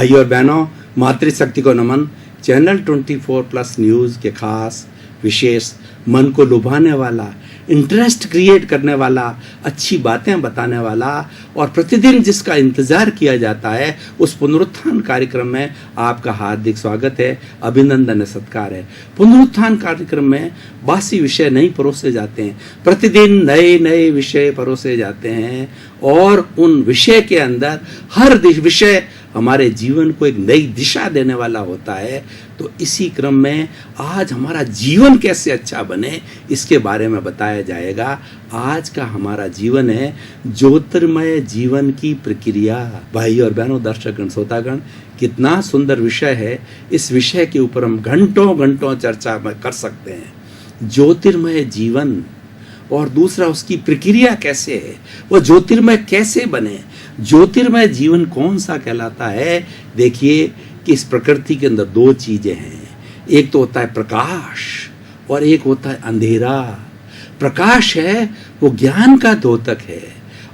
भाई और बहनों, मातृशक्ति को नमन। चैनल 24+ न्यूज़ के खास विशेष मन को लुभाने वाला, इंटरेस्ट क्रिएट करने वाला, अच्छी बातें बताने वाला और प्रतिदिन जिसका इंतज़ार किया जाता है, उस पुनरुत्थान कार्यक्रम में आपका हार्दिक स्वागत है, अभिनंदन है, सत्कार है। पुनरुत्थान कार्यक्रम में बासी विषय नहीं परोसे जाते हैं, प्रतिदिन नए नए विषय परोसे जाते हैं और उन विषय के अंदर हर विषय हमारे जीवन को एक नई दिशा देने वाला होता है। तो इसी क्रम में आज हमारा जीवन कैसे अच्छा बने, इसके बारे में बताया जाएगा। आज का हमारा जीवन है ज्योतिर्मय जीवन की प्रक्रिया। भाई और बहनों, दर्शकगण, श्रोतागण, कितना सुंदर विषय है। इस विषय के ऊपर हम घंटों घंटों चर्चा कर सकते हैं। ज्योतिर्मय जीवन और दूसरा उसकी प्रक्रिया कैसे है, वो ज्योतिर्मय कैसे बने, ज्योतिर्मय जीवन कौन सा कहलाता है। देखिए कि इस प्रकृति के अंदर दो चीजें हैं, एक तो होता है प्रकाश और एक होता है अंधेरा। प्रकाश है वो ज्ञान का द्योतक है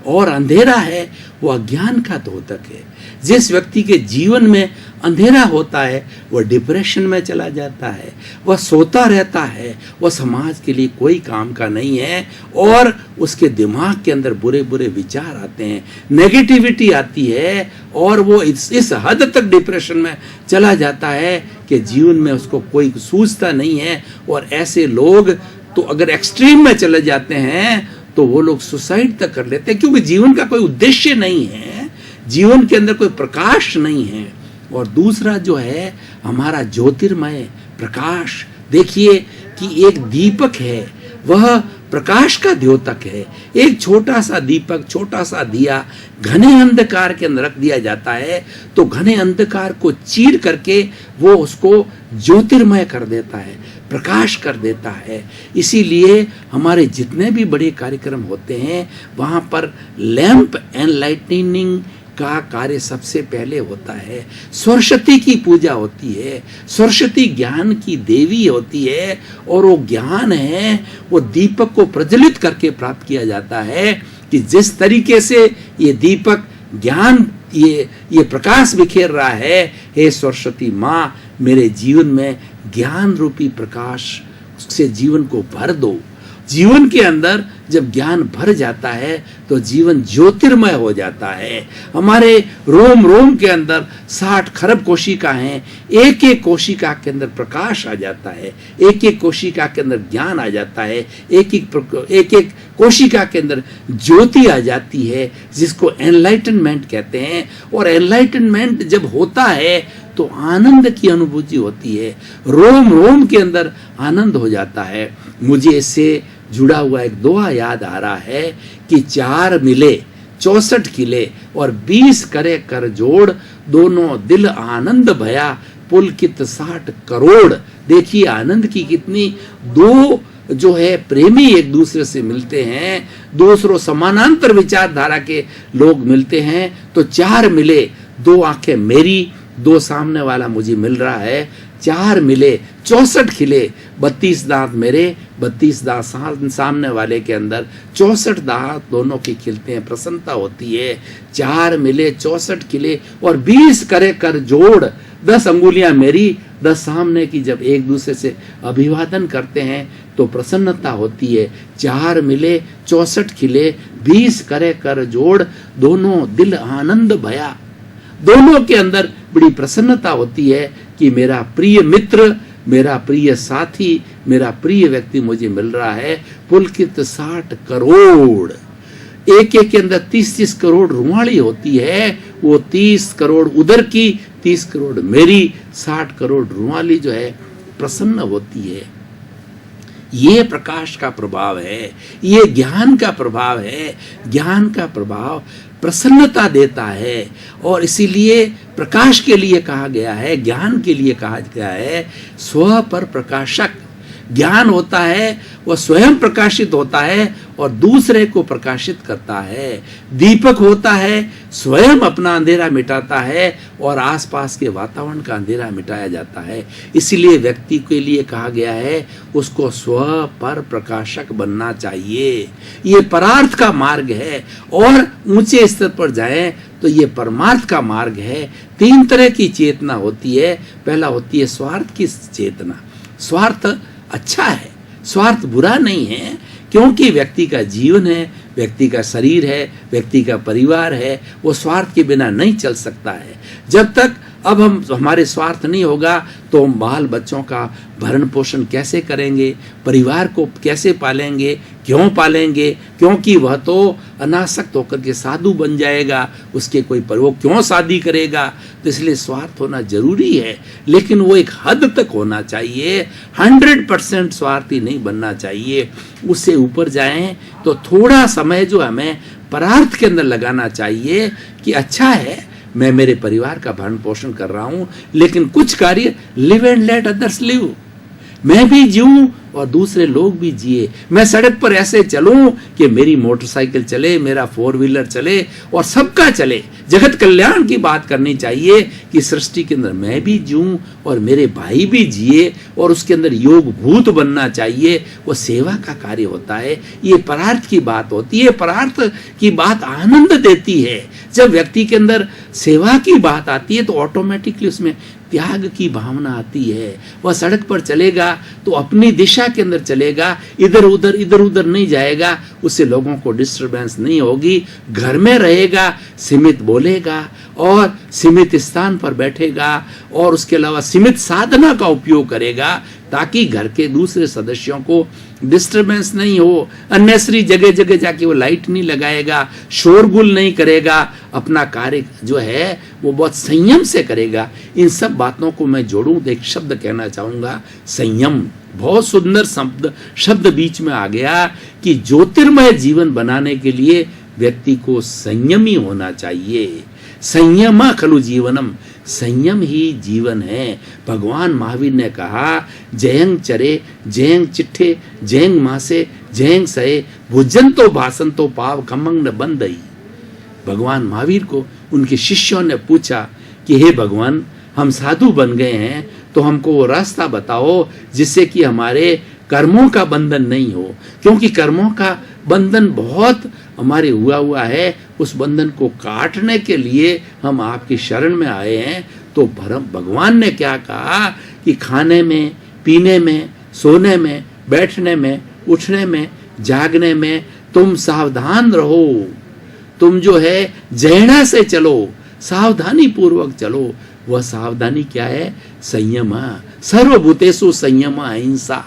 और अंधेरा है वो अज्ञान का द्योतक है। जिस व्यक्ति के जीवन में अंधेरा होता है वह डिप्रेशन में चला जाता है, वह सोता रहता है, वह समाज के लिए कोई काम का नहीं है और उसके दिमाग के अंदर बुरे बुरे विचार आते हैं, नेगेटिविटी आती है और वो इस हद तक डिप्रेशन में चला जाता है कि जीवन में उसको कोई सूझता नहीं है। और ऐसे लोग तो अगर एक्सट्रीम में चले जाते हैं तो वो लोग सुसाइड तक कर लेते हैं, क्योंकि जीवन का कोई उद्देश्य नहीं है, जीवन के अंदर कोई प्रकाश नहीं है। और दूसरा जो है हमारा ज्योतिर्मय प्रकाश, देखिए कि एक दीपक है, वह प्रकाश का द्योतक है। एक छोटा सा दीपक, छोटा सा दिया घने अंधकार के अंदर रख दिया जाता है तो घने अंधकार को चीर करके वो उसको ज्योतिर्मय कर देता है, प्रकाश कर देता है। इसीलिए हमारे जितने भी बड़े कार्यक्रम होते हैं वहाँ पर लैंप एनलाइटनिंग का कार्य सबसे पहले होता है। सरस्वती की पूजा होती है, सरस्वती ज्ञान की देवी होती है और वो ज्ञान है वो दीपक को प्रज्वलित करके प्राप्त किया जाता है कि जिस तरीके से ये दीपक ज्ञान ये प्रकाश बिखेर रहा है, हे सरस्वती माँ, मेरे जीवन में ज्ञान रूपी प्रकाश से जीवन को भर दो। जीवन के अंदर जब ज्ञान भर जाता है तो जीवन ज्योतिर्मय हो जाता है। हमारे रोम रोम के अंदर 60 खरब कोशिका हैं, एक एक कोशिका के अंदर प्रकाश आ जाता है, एक एक कोशिका के अंदर ज्ञान आ जाता है, एक एक कोशिका के अंदर ज्योति आ जाती है, जिसको एनलाइटनमेंट कहते हैं। और एनलाइटनमेंट जब होता है तो आनंद की अनुभूति होती है, रोम रोम के अंदर आनंद हो जाता है। मुझे इससे जुड़ा हुआ एक दोहा याद आ रहा है कि 4 मिले 64 खिले और 20 करे कर जोड़, दोनों दिल आनंद भया पुलकित 60 करोड़। देखिए आनंद की कितनी, दो जो है प्रेमी एक दूसरे से मिलते हैं, दूसरों समानांतर विचारधारा के लोग मिलते हैं तो 4 मिले, 2 आंखें मेरी, 2 सामने वाला मुझे मिल रहा है, 4 मिले 64 खिले, 32 दांत मेरे, 32 दांत सामने वाले के अंदर, 64 दांत दोनों के खिलते हैं, प्रसन्नता होती है। 4 मिले 64 खिले और 20 करे कर जोड़, 10 अंगुलियां मेरी, 10 सामने की जब एक दूसरे से अभिवादन करते हैं तो प्रसन्नता होती है। 4 मिले 64 खिले, 20 करे कर जोड़, दोनों दिल आनंद भया। दोनों के अंदर बड़ी प्रसन्नता होती है कि मेरा प्रिय मित्र, मेरा प्रिय साथी, मेरा प्रिय व्यक्ति मुझे मिल रहा है। पुलकित 60 करोड़, एक एक के अंदर 30-30 करोड़ रुआड़ी होती है, वो 30 करोड़ उधर की, 30 करोड़ मेरी, 60 करोड़ रुआली जो है प्रसन्न होती है। ये प्रकाश का प्रभाव है, ये ज्ञान का प्रभाव है। ज्ञान का प्रभाव प्रसन्नता देता है और इसीलिए प्रकाश के लिए कहा गया है, ज्ञान के लिए कहा गया है स्व पर प्रकाशक। ज्ञान होता है वह स्वयं प्रकाशित होता है और दूसरे को प्रकाशित करता है। दीपक होता है स्वयं अपना अंधेरा मिटाता है और आसपास के वातावरण का अंधेरा मिटाया जाता है। इसीलिए व्यक्ति के लिए कहा गया है उसको स्व पर प्रकाशक बनना चाहिए। ये परार्थ का मार्ग है और ऊंचे स्तर पर जाएं तो ये परमार्थ का मार्ग है। 3 तरह की चेतना होती है। पहला होती है स्वार्थ की चेतना। स्वार्थ अच्छा है, स्वार्थ बुरा नहीं है, क्योंकि व्यक्ति का जीवन है, व्यक्ति का शरीर है, व्यक्ति का परिवार है, वो स्वार्थ के बिना नहीं चल सकता है। जब तक अब हमारे स्वार्थ नहीं होगा तो हम बाल बच्चों का भरण पोषण कैसे करेंगे, परिवार को कैसे पालेंगे, क्यों पालेंगे? क्योंकि वह तो अनासक्त होकर के साधु बन जाएगा, उसके कोई पर वो क्यों शादी करेगा? तो इसलिए स्वार्थ होना जरूरी है, लेकिन वो एक हद तक होना चाहिए। 100% स्वार्थी नहीं बनना चाहिए। उससे ऊपर जाएं तो थोड़ा समय जो हमें परार्थ के अंदर लगाना चाहिए कि अच्छा है मैं मेरे परिवार का भरण पोषण कर रहा हूं, लेकिन कुछ कार्य live and let others live, मैं भी जीऊं और दूसरे लोग भी जिए। मैं सड़क पर ऐसे चलूं कि मेरी मोटरसाइकिल चले, मेरा 4 व्हीलर चले और सबका चले। जगत कल्याण की बात करनी चाहिए कि सृष्टि के अंदर मैं भी जीऊं और मेरे भाई भी जिए, और उसके अंदर योग भूत बनना चाहिए। वो सेवा का कार्य होता है। ये परार्थ की बात होती है। परार्थ की बात आनंद देती है। जब व्यक्ति के अंदर सेवा की बात आती है तो ऑटोमेटिकली उसमें त्याग की भावना आती है। वह सड़क पर चलेगा तो अपनी दिशा के अंदर चलेगा, इधर उधर नहीं जाएगा, उससे लोगों को डिस्टरबेंस नहीं होगी। घर में रहेगा, सीमित बोलेगा और सीमित स्थान पर बैठेगा, और उसके अलावा सीमित साधना का उपयोग करेगा ताकि घर के दूसरे सदस्यों को डिस्टरबेंस नहीं हो। अननेसरी जगह जगह जाके वो लाइट नहीं लगाएगा, शोरगुल नहीं करेगा, अपना कार्य जो है वो बहुत संयम से करेगा। इन सब बातों को मैं जोड़ूं तो एक शब्द कहना चाहूंगा, संयम। बहुत सुंदर शब्द बीच में आ गया कि ज्योतिर्मय जीवन बनाने के लिए व्यक्ति को संयमी होना चाहिए। संयम खलु जीवनम, संयम ही जीवन है। भगवान महावीर ने कहा, जयंग चरे जयंग चिट्ठे जयंग मासे जयंग सहे भुजन तो भाषण तो पाव खमंग न बंदई। भगवान महावीर को उनके शिष्यों ने पूछा कि हे भगवान, हम साधु बन गए हैं तो हमको वो रास्ता बताओ जिससे कि हमारे कर्मों का बंधन नहीं हो, क्योंकि कर्मों का बंधन बहुत हमारे हुआ है। उस बंधन को काटने के लिए हम आपकी शरण में आए हैं। तो भगवान ने क्या कहा कि खाने में, पीने में, सोने में, बैठने में, उठने में, जागने में तुम सावधान रहो। तुम जो है जैना से चलो, सावधानी पूर्वक चलो। वह सावधानी क्या है? संयम। सर्वभूतेषु संयम अहिंसा।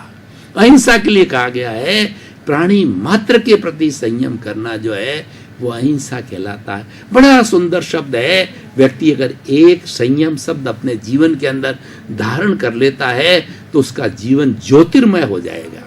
अहिंसा के लिए कहा गया है। प्राणी मात्र के प्रति संयम करना जो है वो अहिंसा कहलाता है। बड़ा सुंदर शब्द है। व्यक्ति अगर एक संयम शब्द अपने जीवन के अंदर धारण कर लेता है तो उसका जीवन ज्योतिर्मय हो जाएगा।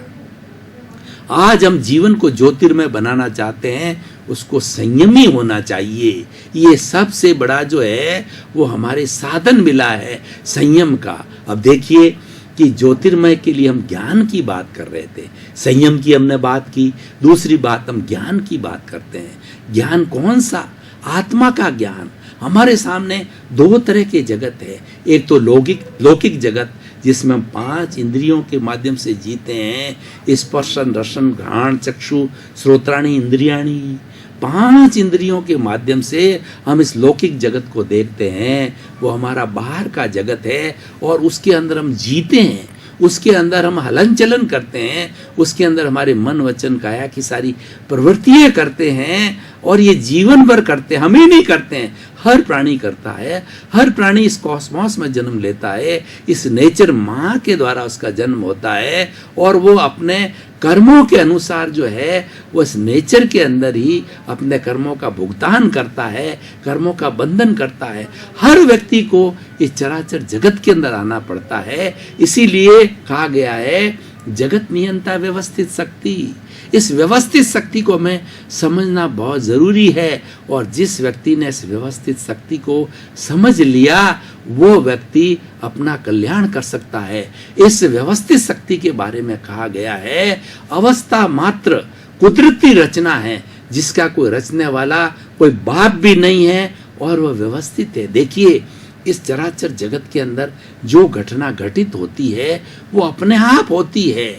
आज हम जीवन को ज्योतिर्मय बनाना चाहते हैं, उसको संयमी होना चाहिए। ये सबसे बड़ा जो है वो हमारे साधन मिला है संयम का। अब देखिए कि ज्योतिर्मय के लिए हम ज्ञान की बात कर रहे थे, संयम की हमने बात की, दूसरी बात हम ज्ञान की बात करते हैं। ज्ञान कौन सा? आत्मा का ज्ञान। हमारे सामने 2 तरह के जगत है। एक तो लौकिक जगत जिसमें हम 5 इंद्रियों के माध्यम से जीते हैं, स्पर्शन रसन घ्राण चक्षु श्रोत्राणी इंद्रियाणी। 5 इंद्रियों के माध्यम से हम इस लौकिक जगत को देखते हैं। वो हमारा बाहर का जगत है और उसके अंदर हम जीते हैं, उसके अंदर हम हलन चलन करते हैं, उसके अंदर हमारे मन वचन काया की सारी प्रवृत्तियां करते हैं। और ये जीवन भर करते हैं, हम ही नहीं करते हैं, हर प्राणी करता है। हर प्राणी इस कॉस्मॉस में जन्म लेता है, इस नेचर माँ के द्वारा उसका जन्म होता है, और वो अपने कर्मों के अनुसार जो है वो इस नेचर के अंदर ही अपने कर्मों का भुगतान करता है, कर्मों का बंधन करता है। हर व्यक्ति को इस चराचर जगत के अंदर आना पड़ता है। इसीलिए कहा गया है जगत नियंता व्यवस्थित शक्ति। इस व्यवस्थित शक्ति को हमें समझना बहुत जरूरी है, और जिस व्यक्ति ने इस व्यवस्थित शक्ति को समझ लिया वो व्यक्ति अपना कल्याण कर सकता है। इस व्यवस्थित शक्ति के बारे में कहा गया है अवस्था मात्र कुदरती रचना है, जिसका कोई रचने वाला कोई बाप भी नहीं है और वह व्यवस्थित है। देखिए इस चराचर जगत के अंदर जो घटना घटित होती है वो अपने आप होती है,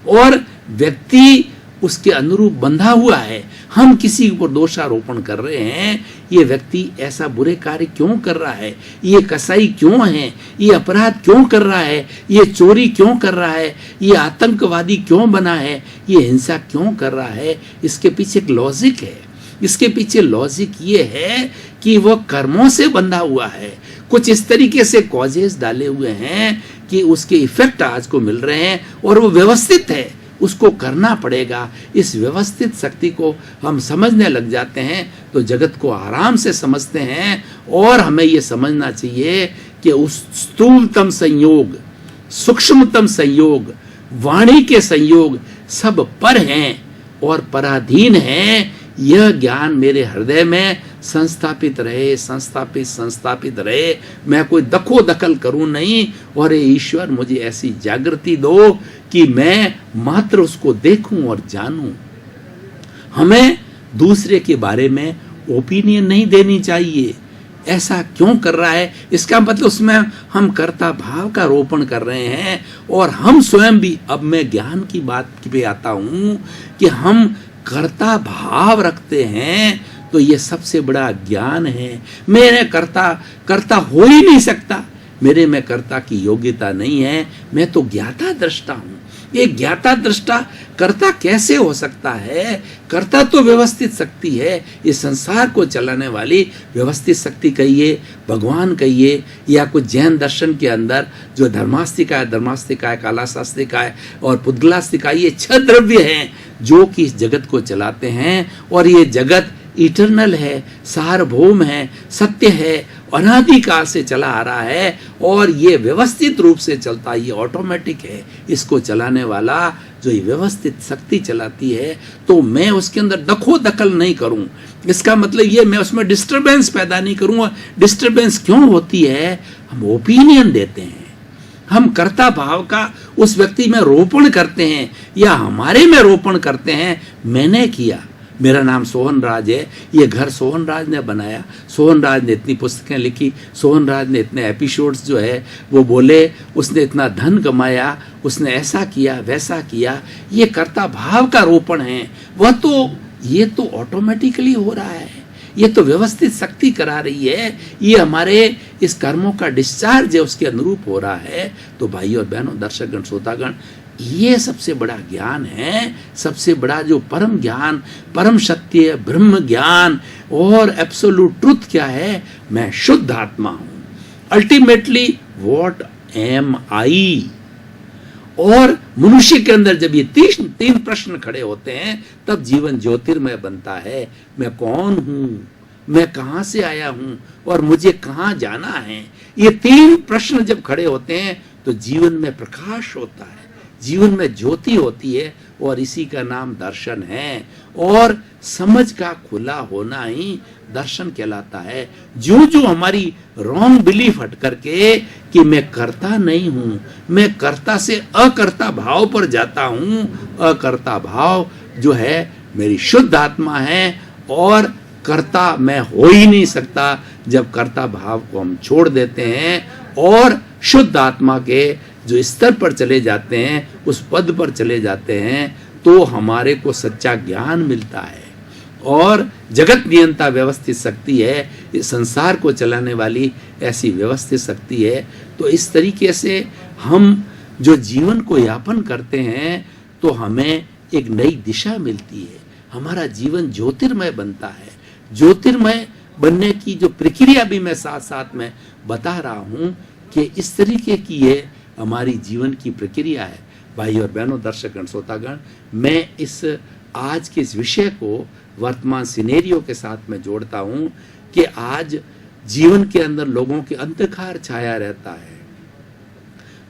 और व्यक्ति उसके अनुरूप बंधा हुआ है, हम किसी पर दोषारोपण कर रहे हैं, ये व्यक्ति ऐसा बुरे कार्य क्यों कर रहा है, ये कसाई क्यों है, ये अपराध क्यों कर रहा है, ये चोरी क्यों कर रहा है, ये आतंकवादी क्यों बना है, ये हिंसा क्यों कर रहा है, इसके पीछे एक लॉजिक है। इसके पीछे लॉजिक ये है कि वह कर्मों से बंधा हुआ है, कुछ इस तरीके से कॉजेस डाले हुए हैं कि उसके इफेक्ट आज को मिल रहे हैं और वो व्यवस्थित है, उसको करना पड़ेगा। इस व्यवस्थित शक्ति को हम समझने लग जाते हैं तो जगत को आराम से समझते हैं। और हमें ये समझना चाहिए कि उस स्थूलतम संयोग, सूक्ष्मतम संयोग, वाणी के संयोग सब पर हैं और पराधीन हैं। यह ज्ञान मेरे हृदय में संस्थापित रहे, संस्थापित रहे। मैं कोई दखो दखल करूं नहीं, और ईश्वर मुझे ऐसी जागृति दो कि मैं मात्र उसको देखूं और जानूं। हमें दूसरे के बारे में ओपिनियन नहीं देनी चाहिए, ऐसा क्यों कर रहा है, इसका मतलब उसमें हम कर्ता भाव का रोपण कर रहे हैं। और हम स्वयं भी, अब मैं ज्ञान की बात पे आता हूं कि हम कर्ता भाव रखते हैं, तो ये सबसे बड़ा ज्ञान है। मेरे कर्ता हो ही नहीं सकता, मेरे में कर्ता की योग्यता नहीं है, मैं तो ज्ञाता दृष्टा हूं। ये ज्ञाता दृष्टा कर्ता कैसे हो सकता है? कर्ता तो व्यवस्थित शक्ति है, इस संसार को चलाने वाली व्यवस्थित शक्ति कहिए, भगवान कहिए, या कुछ जैन दर्शन के अंदर जो धर्मास्तिका है, कालाशास्त्रिका है और पुद्गलास्तिका, ये 6 द्रव्य हैं जो कि इस जगत को चलाते हैं। और ये जगत इटर्नल है, सार्वभौम है, सत्य है, अनादिकाल से चला आ रहा है और ये व्यवस्थित रूप से चलता है, ये ऑटोमेटिक है। इसको चलाने वाला जो ये व्यवस्थित शक्ति चलाती है, तो मैं उसके अंदर दखो दखल नहीं करूं। इसका मतलब ये मैं उसमें डिस्टरबेंस पैदा नहीं करूं। डिस्टरबेंस क्यों होती है? हम ओपिनियन देते हैं, हम कर्ता भाव का उस व्यक्ति में रोपण करते हैं या हमारे में रोपण करते हैं। मैंने किया, मेरा नाम सोहन राज है, ये घर सोहन राज ने बनाया, सोहन राज ने इतनी पुस्तकें लिखी, सोहन राज ने इतने एपिसोड्स जो है वो बोले, उसने इतना धन कमाया, उसने ऐसा किया वैसा किया। ये कर्ता भाव का रोपण है। वह तो ये तो ऑटोमेटिकली हो रहा है, ये तो व्यवस्थित शक्ति करा रही है, ये हमारे इस कर्मों का डिस्चार्ज है, उसके अनुरूप हो रहा है। तो भाई और बहनों, दर्शकगण, श्रोतागण, ये सबसे बड़ा ज्ञान है, सबसे बड़ा जो परम ज्ञान, परम सत्य, ब्रह्म ज्ञान और एब्सोल्यूट ट्रुथ क्या है? मैं शुद्ध आत्मा हूं। अल्टीमेटली व्हाट एम आई? और मनुष्य के अंदर जब ये तीन प्रश्न खड़े होते हैं, तब जीवन ज्योतिर्मय बनता है। मैं कौन हूं, मैं कहां से आया हूं और मुझे कहां जाना है? ये 3 प्रश्न जब खड़े होते हैं तो जीवन में प्रकाश होता है, जीवन में ज्योति होती है, और इसी का नाम दर्शन है। और समझ का खुला होना ही दर्शन कहलाता है। जो जो हमारी रॉन्ग बिलीफ हट करके कि मैं कर्ता नहीं हूं, मैं कर्ता से अकर्ता भाव पर जाता हूं, अकर्ता भाव जो है मेरी शुद्ध आत्मा है, और कर्ता मैं हो ही नहीं सकता। जब कर्ता भाव को हम छोड़ देते हैं और शुद्ध आत्मा के जो स्तर पर चले जाते हैं, उस पद पर चले जाते हैं, तो हमारे को सच्चा ज्ञान मिलता है। और जगत नियंता व्यवस्थित शक्ति है, इस संसार को चलाने वाली ऐसी व्यवस्थित शक्ति है। तो इस तरीके से हम जो जीवन को यापन करते हैं, तो हमें एक नई दिशा मिलती है, हमारा जीवन ज्योतिर्मय बनता है। ज्योतिर्मय बनने की जो प्रक्रिया भी मैं साथ साथ में बता रहा हूं कि इस तरीके की ये हमारी जीवन की प्रक्रिया है। भाई और बहनों, दर्शकगण, श्रोतागण, मैं इस आज के इस विषय को वर्तमान सिनेरियो के साथ में जोड़ता हूं कि आज जीवन के अंदर लोगों के अंधकार छाया रहता है,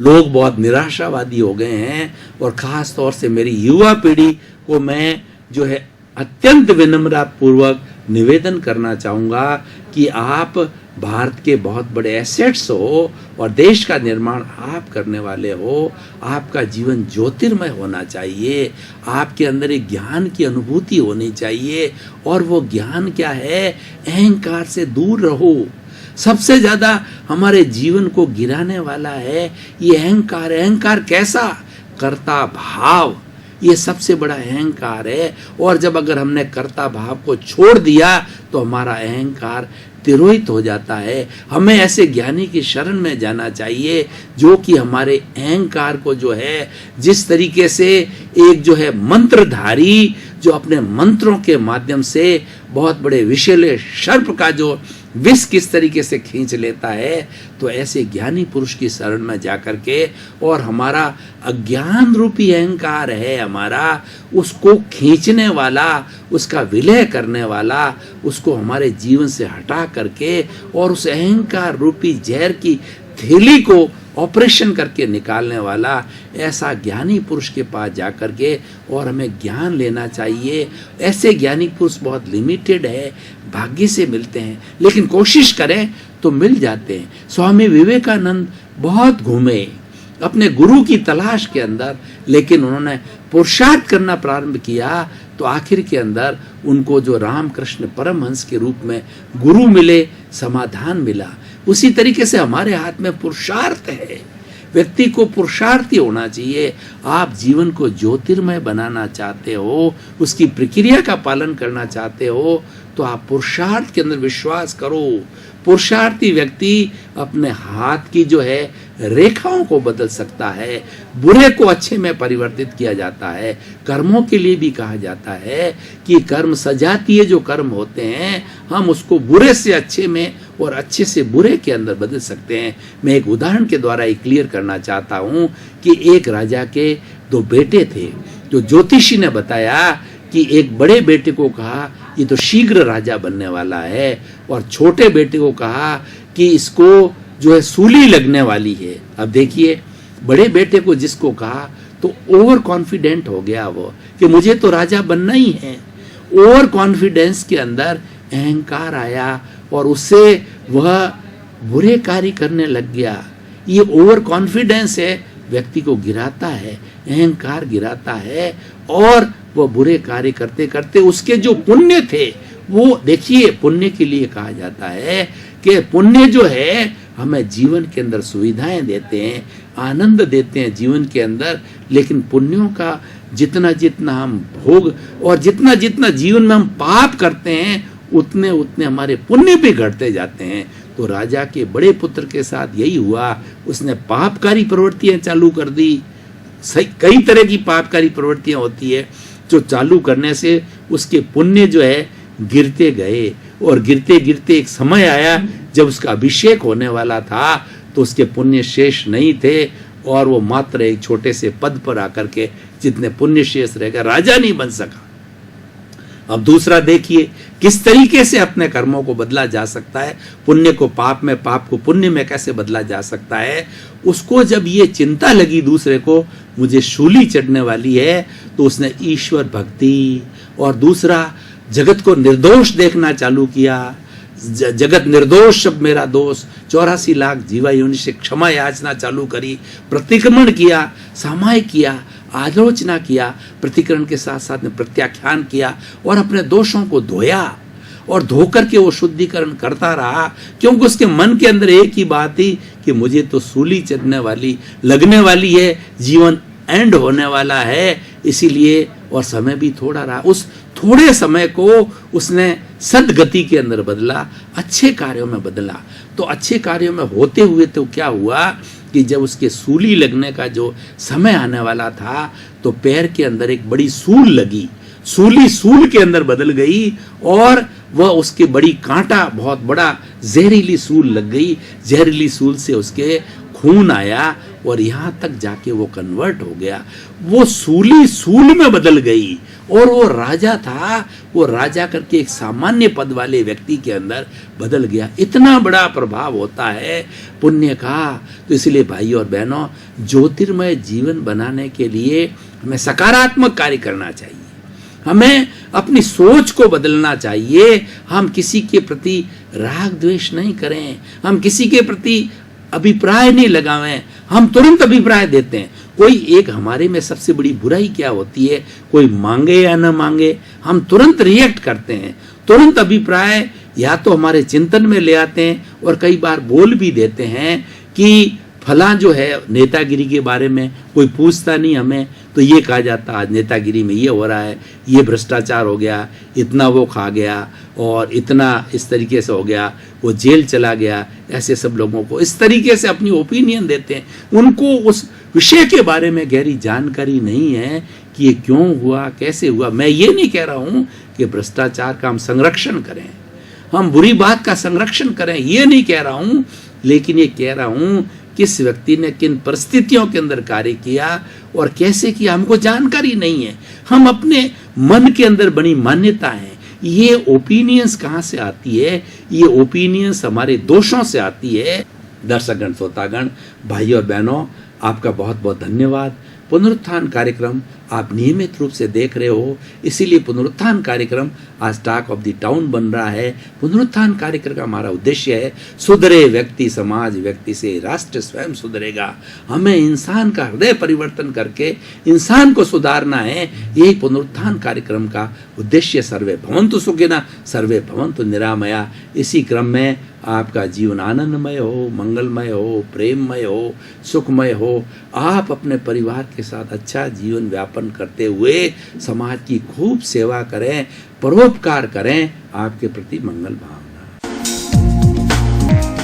लोग बहुत निराशावादी हो गए हैं। और खास तौर से मेरी युवा पीढ़ी को मैं जो है अत्यंत विनम्रता पूर्वक निवेदन करना चाहूँगा कि आप भारत के बहुत बड़े एसेट्स हो और देश का निर्माण आप करने वाले हो। आपका जीवन ज्योतिर्मय होना चाहिए, आपके अंदर एक ज्ञान की अनुभूति होनी चाहिए। और वो ज्ञान क्या है? अहंकार से दूर रहो। सबसे ज़्यादा हमारे जीवन को गिराने वाला है ये अहंकार। अहंकार कैसा? कर्ता भाव। ये सबसे बड़ा अहंकार है। और जब अगर हमने कर्ता भाव को छोड़ दिया तो हमारा अहंकार तिरोहित हो जाता है। हमें ऐसे ज्ञानी की शरण में जाना चाहिए जो कि हमारे अहंकार को जो है, जिस तरीके से एक जो है मंत्रधारी जो अपने मंत्रों के माध्यम से बहुत बड़े विषैले सर्प का जो विष किस तरीके से खींच लेता है, तो ऐसे ज्ञानी पुरुष की शरण में जाकर के और हमारा अज्ञान रूपी अहंकार है हमारा, उसको खींचने वाला, उसका विलय करने वाला, उसको हमारे जीवन से हटा करके और उस अहंकार रूपी जहर की थैली को ऑपरेशन करके निकालने वाला ऐसा ज्ञानी पुरुष के पास जाकर के और हमें ज्ञान लेना चाहिए। ऐसे ज्ञानी पुरुष बहुत लिमिटेड है, भाग्य से मिलते हैं, लेकिन कोशिश करें तो मिल जाते हैं। स्वामी विवेकानंद बहुत घूमे अपने गुरु की तलाश के अंदर, लेकिन उन्होंने पुरुषार्थ करना प्रारंभ किया तो आखिर के अंदर उनको जो रामकृष्ण परमहंस के रूप में गुरु मिले, समाधान मिला। उसी तरीके से हमारे हाथ में पुरुषार्थ है। व्यक्ति को पुरुषार्थी होना चाहिए। आप जीवन को ज्योतिर्मय बनाना चाहते हो, उसकी प्रक्रिया का पालन करना चाहते हो, तो आप पुरुषार्थ के अंदर विश्वास करो। पुरुषार्थी व्यक्ति अपने हाथ की जो है रेखाओं को बदल सकता है, बुरे को अच्छे में परिवर्तित किया जाता है। कर्मों के लिए भी कहा जाता है कि कर्म सजातीय जो कर्म होते हैं, हम उसको बुरे से अच्छे में और अच्छे से बुरे के अंदर बदल सकते हैं। मैं एक उदाहरण के द्वारा ये क्लियर करना चाहता हूँ कि एक राजा के 2 बेटे थे। तो ज्योतिषी ने बताया कि एक बड़े बेटे को कहा ये तो शीघ्र राजा बनने वाला है, और छोटे बेटे को कहा कि इसको जो है सूली लगने वाली है। अब देखिए, बड़े बेटे को जिसको कहा तो ओवर कॉन्फिडेंट हो गया वो कि मुझे तो राजा बनना ही है। ओवर कॉन्फिडेंस के अंदर अहंकार आया और उससे वह बुरे कार्य करने लग गया। ये ओवर कॉन्फिडेंस है, व्यक्ति को गिराता है, अहंकार गिराता है, और वह बुरे कार्य करते करते उसके जो पुण्य थे वो, देखिए, पुण्य के लिए कहा जाता है कि पुण्य जो है हमें जीवन के अंदर सुविधाएं देते हैं, आनंद देते हैं जीवन के अंदर, लेकिन पुण्यों का जितना जितना हम भोग और जितना जितना जीवन में हम पाप करते हैं उतने उतने हमारे पुण्य भी घटते जाते हैं। तो राजा के बड़े पुत्र के साथ यही हुआ, उसने पापकारी प्रवृत्तियां चालू कर दी। कई तरह की पापकारी प्रवृत्तियां होती है जो चालू करने से उसके पुण्य जो है गिरते गए, और गिरते गिरते एक समय आया जब उसका अभिषेक होने वाला था तो उसके पुण्य शेष नहीं थे, और वो मात्र एक छोटे से पद पर आकर के जितने पुण्य शेष रह गए, राजा नहीं बन सका। अब दूसरा देखिए किस तरीके से अपने कर्मों को बदला जा सकता है, पुण्य को पाप में, पाप को पुण्य में कैसे बदला जा सकता है। उसको जब ये चिंता लगी दूसरे को मुझे शूली चढ़ने वाली है, तो उसने ईश्वर भक्ति और दूसरा जगत को निर्दोष देखना चालू किया। जगत निर्दोष, सब मेरा दोष, 84 लाख जीवा योनि से क्षमा याचना चालू करी, प्रतिक्रमण किया, सामायिक किया, आलोचना किया, प्रतिकरण के साथ साथ में प्रत्याख्यान किया, और अपने दोषों को धोया, और धोकर के वो शुद्धिकरण करता रहा, क्योंकि उसके मन के अंदर एक ही बात थी कि मुझे तो सूली चढ़ने वाली लगने वाली है, जीवन एंड होने वाला है, इसीलिए, और समय भी थोड़ा रहा। उस थोड़े समय को उसने सदगति के अंदर बदला, अच्छे कार्यों में बदला। तो अच्छे कार्यों में होते हुए तो क्या हुआ कि जब उसके सूली लगने का जो समय आने वाला था तो पैर के अंदर एक बड़ी सूल लगी, सूली सूल के अंदर बदल गई, और वह उसके बड़ी कांटा, बहुत बड़ा जहरीली सूल लग गई। जहरीली सूल से उसके खून आया और यहाँ तक जाके वो कन्वर्ट हो गया। वो सूली सूल में बदल गई, और वो राजा था, वो राजा करके एक सामान्य पद वाले व्यक्ति के अंदर बदल गया। इतना बड़ा प्रभाव होता है पुण्य का। तो इसलिए भाई और बहनों, ज्योतिर्मय जीवन बनाने के लिए हमें सकारात्मक कार्य करना चाहिए, हमें अपनी सोच को बदलना चाहिए। हम किसी के प्रति राग द्वेष नहीं करें, हम किसी के प्रति अभिप्राय नहीं लगावें, हम तुरंत अभिप्राय देते हैं। कोई एक, हमारे में सबसे बड़ी बुराई क्या होती है, कोई मांगे या न मांगे हम तुरंत रिएक्ट करते हैं, तुरंत अभिप्राय या तो हमारे चिंतन में ले आते हैं, और कई बार बोल भी देते हैं कि फला जो है नेतागिरी के बारे में कोई पूछता नहीं हमें, तो ये कहा जाता आज नेतागिरी में ये हो रहा है, ये भ्रष्टाचार हो गया, इतना वो खा गया और इतना इस तरीके से हो गया, वो जेल चला गया। ऐसे सब लोगों को इस तरीके से अपनी ओपिनियन देते हैं, उनको उस विषय के बारे में गहरी जानकारी नहीं है कि ये क्यों हुआ, कैसे हुआ। मैं ये नहीं कह रहा हूँ कि भ्रष्टाचार का हम संरक्षण करें, हम बुरी बात का संरक्षण करें, ये नहीं कह रहा हूँ, लेकिन ये कह रहा हूँ किस व्यक्ति ने किन परिस्थितियों के अंदर कार्य किया और कैसे किया, हमको जानकारी नहीं है। हम अपने मन के अंदर बनी मान्यता है, ये ओपिनियंस कहाँ से आती है? ये ओपिनियंस हमारे दोषों से आती है। दर्शकगण, श्रोतागण, भाई और बहनों, आपका बहुत बहुत धन्यवाद। पुनरुत्थान कार्यक्रम आप नियमित रूप से देख रहे हो, इसीलिए पुनरुत्थान कार्यक्रम आज टॉक ऑफ द टाउन बन रहा है। पुनरुत्थान कार्यक्रम का हमारा उद्देश्य है सुधरे व्यक्ति समाज, व्यक्ति से राष्ट्र स्वयं सुधरेगा। हमें इंसान का हृदय परिवर्तन करके इंसान को सुधारना है, यही पुनरुत्थान कार्यक्रम का उद्देश्य। सर्वे भवन्तु सुखिनः, सर्वे भवन्तु निरामया। इसी क्रम में आपका जीवन आनंदमय हो, मंगलमय हो, प्रेममय हो, सुखमय हो। आप अपने परिवार के साथ अच्छा जीवन व्यापन करते हुए समाज की खूब सेवा करें, परोपकार करें। आपके प्रति मंगल भाव।